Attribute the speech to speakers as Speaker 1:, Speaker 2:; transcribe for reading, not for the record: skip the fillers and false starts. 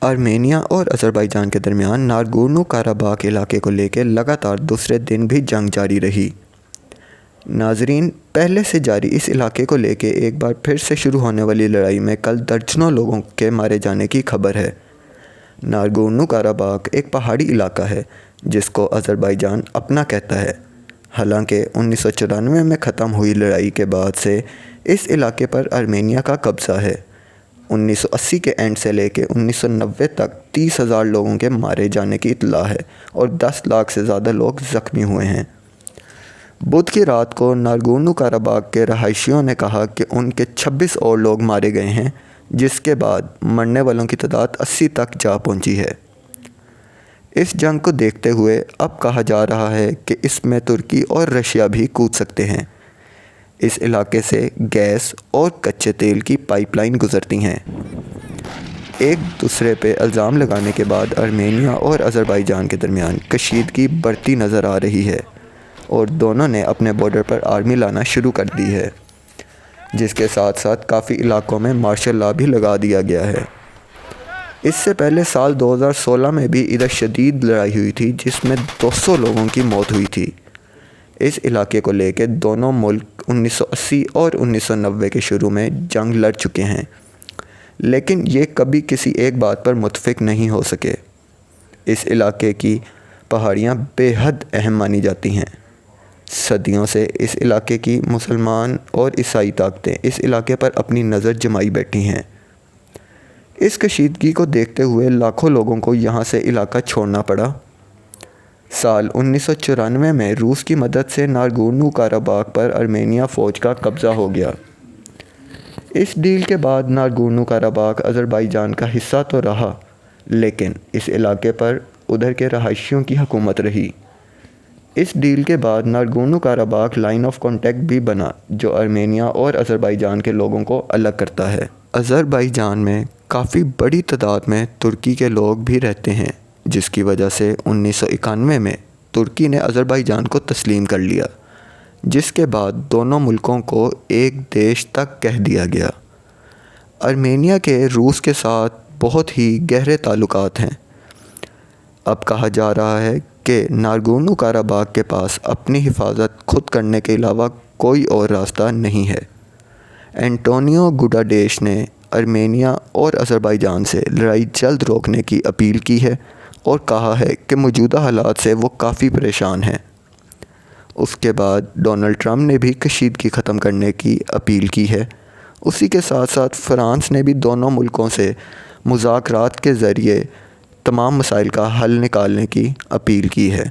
Speaker 1: Armenia اور آذربائیجان کے درمیان ناگورنو قرباخ علاقے کو لے کے لگاتار دوسرے دن بھی جنگ جاری رہی۔ ناظرین، پہلے سے جاری اس علاقے کو لے کے ایک بار پھر سے شروع ہونے والی لڑائی میں کل درجنوں لوگوں کے مارے جانے کی خبر ہے۔ ناگورنو قرباخ ایک پہاڑی علاقہ ہے جس کو آذربائیجان اپنا کہتا ہے۔ حالانکہ 1994 میں ختم ہوئی لڑائی کے بعد سے اس علاقے پر آرمینیا کا قبضہ ہے۔ 1980 کے اینڈ سے لے کے 1990 تک 30,000 لوگوں کے مارے جانے کی اطلاع ہے اور 10 لاکھ سے زیادہ لوگ زخمی ہوئے ہیں۔ بدھ کی رات کو ناگورنو قرباخ کے رہائشیوں نے کہا کہ ان کے 26 اور لوگ مارے گئے ہیں، جس کے بعد مرنے والوں کی تعداد 80 تک جا پہنچی ہے۔ اس جنگ کو دیکھتے ہوئے اب کہا جا رہا ہے کہ اس میں ترکی اور رشیا بھی کود سکتے ہیں۔ اس علاقے سے گیس اور کچے تیل کی پائپ لائن گزرتی ہیں۔ ایک دوسرے پہ الزام لگانے کے بعد آرمینیا اور آذربائیجان کے درمیان کشیدگی بڑھتی نظر آ رہی ہے اور دونوں نے اپنے بارڈر پر آرمی لانا شروع کر دی ہے، جس کے ساتھ ساتھ کافی علاقوں میں مارشل لا بھی لگا دیا گیا ہے۔ اس سے پہلے سال 2016 میں بھی ادھر شدید لڑائی ہوئی تھی جس میں 200 لوگوں کی موت ہوئی تھی۔ اس علاقے کو لے کے دونوں ملک 1980 اور 1990 کے شروع میں جنگ لڑ چکے ہیں، لیکن یہ کبھی کسی ایک بات پر متفق نہیں ہو سکے۔ اس علاقے کی پہاڑیاں بے حد اہم مانی جاتی ہیں۔ صدیوں سے اس علاقے کی مسلمان اور عیسائی طاقتیں اس علاقے پر اپنی نظر جمائی بیٹھی ہیں۔ اس کشیدگی کو دیکھتے ہوئے لاکھوں لوگوں کو یہاں سے علاقہ چھوڑنا پڑا۔ سال 1994 میں روس کی مدد سے ناگورنو قرباخ پر آرمینیا فوج کا قبضہ ہو گیا۔ اس ڈیل کے بعد ناگورنو قرباخ آذربائیجان کا حصہ تو رہا، لیکن اس علاقے پر ادھر کے رہائشیوں کی حکومت رہی۔ اس ڈیل کے بعد ناگورنو قرباخ لائن آف کانٹیکٹ بھی بنا جو آرمینیا اور آذربائیجان کے لوگوں کو الگ کرتا ہے۔ آذربائیجان میں کافی بڑی تعداد میں ترکی کے لوگ بھی رہتے ہیں، جس کی وجہ سے 1991 میں ترکی نے آذربائیجان کو تسلیم کر لیا، جس کے بعد دونوں ملکوں کو ایک دیش تک کہہ دیا گیا۔ آرمینیا کے روس کے ساتھ بہت ہی گہرے تعلقات ہیں۔ اب کہا جا رہا ہے کہ ناگورنو قرباخ کے پاس اپنی حفاظت خود کرنے کے علاوہ کوئی اور راستہ نہیں ہے۔ اینٹونیو گوڈاڈیش نے آرمینیا اور آذربائیجان سے لڑائی جلد روکنے کی اپیل کی ہے اور کہا ہے کہ موجودہ حالات سے وہ کافی پریشان ہیں۔ اس کے بعد ڈونلڈ ٹرمپ نے بھی کشیدگی ختم کرنے کی اپیل کی ہے۔ اسی کے ساتھ ساتھ فرانس نے بھی دونوں ملکوں سے مذاکرات کے ذریعے تمام مسائل کا حل نکالنے کی اپیل کی ہے۔